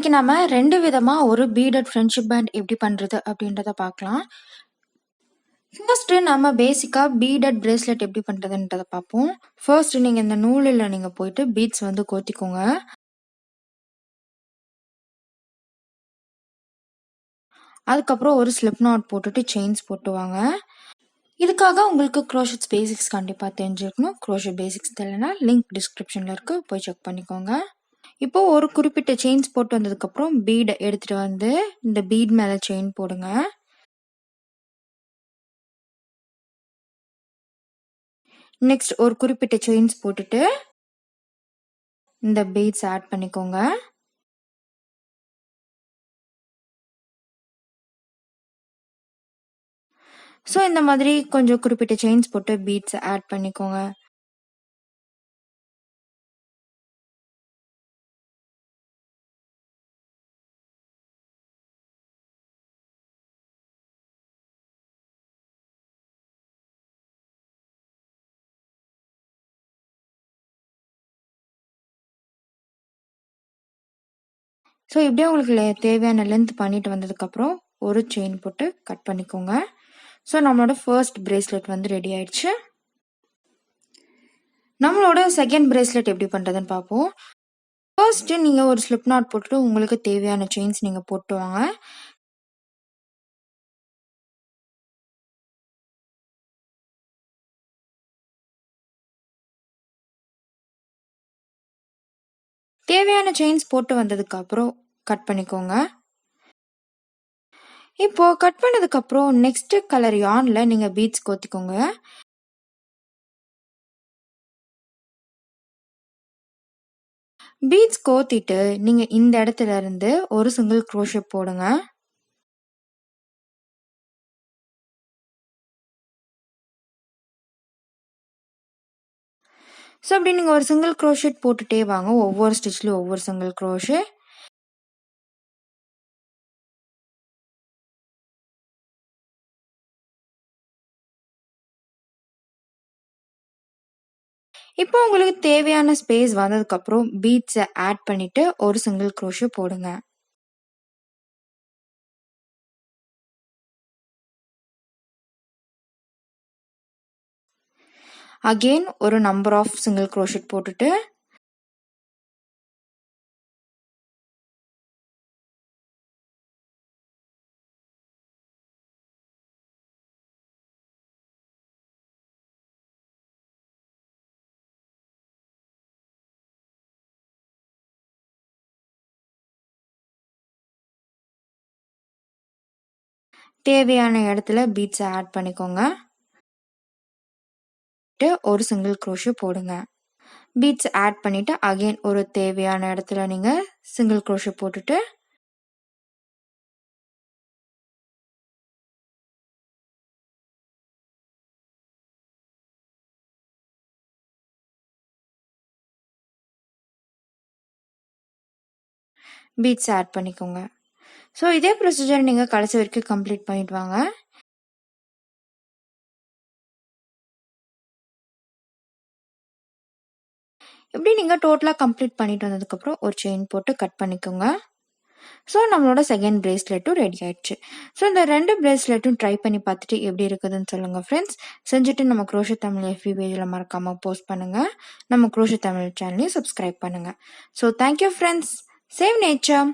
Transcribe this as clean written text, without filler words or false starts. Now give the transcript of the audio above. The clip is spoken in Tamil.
இன்னைக்கு நாம 2 விதமா ஒரு பீடட் ஃப்ரெண்ட்ஷிப் பேண்ட் எப்படி பண்றது அப்படின்றத பார்க்கலாம். ஃபர்ஸ்ட் நம்ம பேசிக்கா பீடட் பிரேஸ்லெட் எப்படி பண்றதுன்றத பார்ப்போம். ஃபர்ஸ்ட் நீங்க இந்த நூலில் நீங்க போயிட்டு பீட்ஸ் வந்து கோத்திக்கோங்க. அதுக்கப்புறம் ஒரு ஸ்லிப் நாட் போட்டுட்டு செயின்ஸ் போட்டு வாங்க. இதுக்காக உங்களுக்கு க்ரோஷெட் பேசிக்ஸ் கண்டிப்பா தெரிஞ்சிருக்கணும். க்ரோஷெட் பேசிக்ஸ் தெரியலனா லிங்க் டிஸ்கிரிப்ஷன்ல இருக்கு, போய் செக் பண்ணிக்கோங்க. இப்போ ஒரு குறிப்பிட்ட செயின்ஸ் போட்டு வந்ததுக்கப்புறம் பீடை எடுத்துட்டு வந்து இந்த பீட் மேலே செயின் போடுங்க. நெக்ஸ்ட் ஒரு குறிப்பிட்ட செயின்ஸ் போட்டுட்டு இந்த பீட்ஸ் ஆட் பண்ணிக்கோங்க. ஸோ இந்த மாதிரி கொஞ்சம் குறிப்பிட்ட செயின்ஸ் போட்டு பீட்ஸ் ஆட் பண்ணிக்கோங்க. ஸோ இப்படியே உங்களுக்கு தேவையான லென்த் பண்ணிட்டு வந்ததுக்கப்புறம் ஒரு செயின் போட்டு கட் பண்ணிக்கோங்க. ஸோ நம்மளோட ஃபர்ஸ்ட் பிரேஸ்லெட் வந்து ரெடி ஆயிடுச்சு. நம்மளோட செகண்ட் பிரேஸ்லெட் எப்படி பண்ணுறதுன்னு பார்ப்போம். ஃபர்ஸ்ட் நீங்கள் ஒரு ஸ்லிப் நாட் போட்டுட்டு உங்களுக்கு தேவையான செயின்ஸ் நீங்கள் போட்டு வாங்க. தேவையான செயின்ஸ் போட்டு வந்ததுக்கு அப்புறம் கட் பண்ணிக்கோங்க. இப்போ கட் பண்ணதுக்கு அப்புறம் நெக்ஸ்ட் கலர் யார்ன்ல நீங்க பீட்ஸ் கோத்திக்கோங்க. பீட்ஸ் கோத்திட்டு நீங்க இந்த இடத்துல இருந்து ஒரு சிங்கிள் க்ரோஷெட் போடுங்க. ஸோ அப்படி நீங்க ஒரு சிங்கிள் க்ரோஷெட் போட்டுட்டே வாங்க. ஒவ்வொரு ஸ்டிச்லயும் ஒவ்வொரு சிங்கிள் க்ரோஷெட். இப்போ உங்களுக்கு தேவையான ஸ்பேஸ் வந்ததுக்கு அப்புறம் பீட்ஸை ஆட் பண்ணிட்டு ஒரு சிங்கிள் க்ரோஷெட் போடுங்க. அகெயின் ஒரு நம்பர் ஆஃப் சிங்கிள் க்ரோஷெட் போட்டுட்டு தேவையான இடத்துல பீட்ஸை ஆட் பண்ணிக்கோங்க. ஒரு சிங்கிள் க்ரோஷெட் போடுங்க. பீட்ஸ் ஆட் பண்ணிட்டு அகைன் ஒரு தேவையான இடத்துல நீங்க சிங்கிள் க்ரோஷெட் போட்டுட்டு பீட்ஸ் ஆட் பண்ணிக்கோங்க. ஸோ இதே ப்ரொசீஜர் நீங்க கடைசி வரைக்கும் கம்ப்ளீட் பண்ணிட்டு வாங்க. இப்படி நீங்க டோட்டலா கம்ப்ளீட் பண்ணிட்டு வந்ததுக்கப்புறம் ஒரு செயின் போட்டு கட் பண்ணிக்கோங்க. ஸோ நம்மளோட செகண்ட் பிரேஸ்லெட்டும் ரெடி ஆயிடுச்சு. ஸோ இந்த 2 பிரேஸ்லெட்டும் ட்ரை பண்ணி பார்த்துட்டு எப்படி இருக்குதுன்னு சொல்லுங்க ஃப்ரெண்ட்ஸ். செஞ்சுட்டு நம்ம க்ரோஷெட் தமிழ் எஃபி பேஜில் மறக்காம போஸ்ட் பண்ணுங்க. நம்ம க்ரோஷெட் தமிழ் சேனலையும் சப்ஸ்கிரைப் பண்ணுங்க. So thank you friends. Save nature.